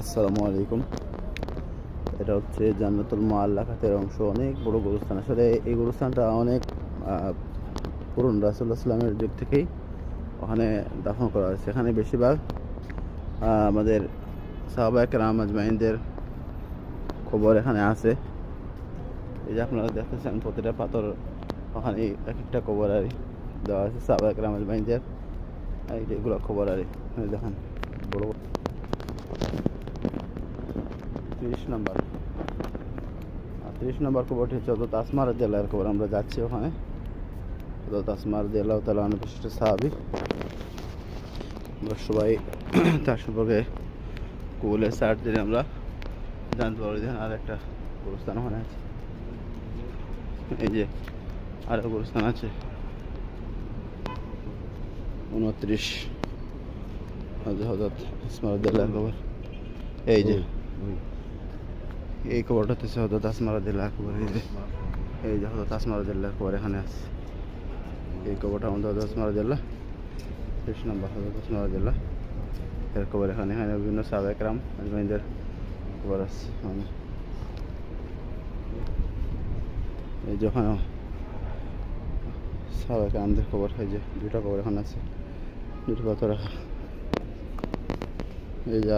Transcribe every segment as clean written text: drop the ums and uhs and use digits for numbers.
আসসালামু আলাইকুম। এটা হচ্ছে জান্নাতুল মুআল্লা খাতের অংশ, অনেক বড় গোরস্থান। আসলে এই গোরস্থানটা অনেক পুরনো, রাসূলুল্লাহ সাল্লামের যুগ থেকেই ওখানে দাফন করা হয়েছে। এখানে বেশিরভাগ আমাদের সাহাবায়ে কেরাম আজমাইনদের কবর এখানে আছে। এই যে আপনারা দেখতেছেন প্রতিটা পাথর ওখানে এক একটা কবর আর দেওয়া আছে সাহাবায়ে কেরাম আজমাইনদের। এগুলো খবর আর দেখেন বড় 30 নম্বর 30 নম্বর কবরটি হচ্ছে হযরত আসমা রাদিয়াল্লাহু আনহা কবর। আমরা যাচ্ছি ওখানে। হযরত আসমা রাদিয়াল্লাহু তাআলা আনহা বিশিষ্ট সাহাবী। আমরা সবাই তার সম্পর্কে গুগলে সার্চ দিলে আমরা জানতে পারবো। দেখেন আর একটা গোরস্থান ওখানে আছে, এই যে আরও গোরস্থান আছে 29 হযরত আসমা রাদিয়াল্লাহু আনহা কবর। এই যে এই কবরটা হচ্ছে হযরত আসমা রাদিয়াল্লাহু আনহা কবর। এই যে হযরত আসমা রাদিয়াল্লাহু কবর এখানে আছে। এই কবরটা আমাদের হযরত আসমা রাদিয়াল্লাহু 30 নম্বর হযরত আসমা রাদিয়াল্লাহু এর কবর এখানে। এখানে বিভিন্ন সাহাবায়ে কেরাম আজমাইনদের কবর আছে। এই যে ওখানে সাহাবায়ে কেরামদের কবর, এই যে দুটো কবর এখানে আছে, দুটো পাথর রাখা। এই যে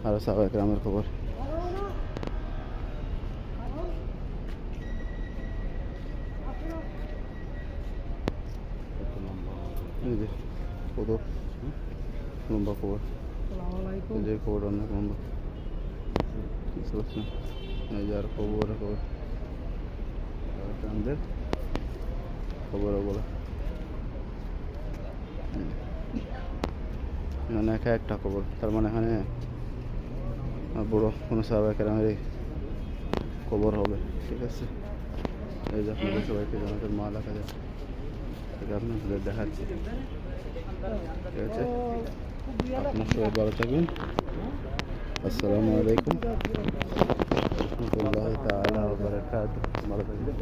আরো সাহাবায়ে কেরামের কবর। এই যে কত লম্বা কবর, এই যে কবর অনেক লম্বা। এই যে আর কবর আমাদের খবর ওগুলো এখানে একটা খবর। তার মানে এখানে বড় কোনো সাহাবায়ে কেরামের কবর হবে। ঠিক আছে, এই যে আপনাদের সবাইকে জান্নাতুল মুআল্লা খাতের থেকে আপনাদের দেখাচ্ছি। ঠিক আছে, আপনার সবাই ভালো থাকবেন। আসসালামু আলাইকুম ওয়া রাহমাতুল্লাহি তাআলা ওয়া বারাকাতুহু। ভালো থাকবেন।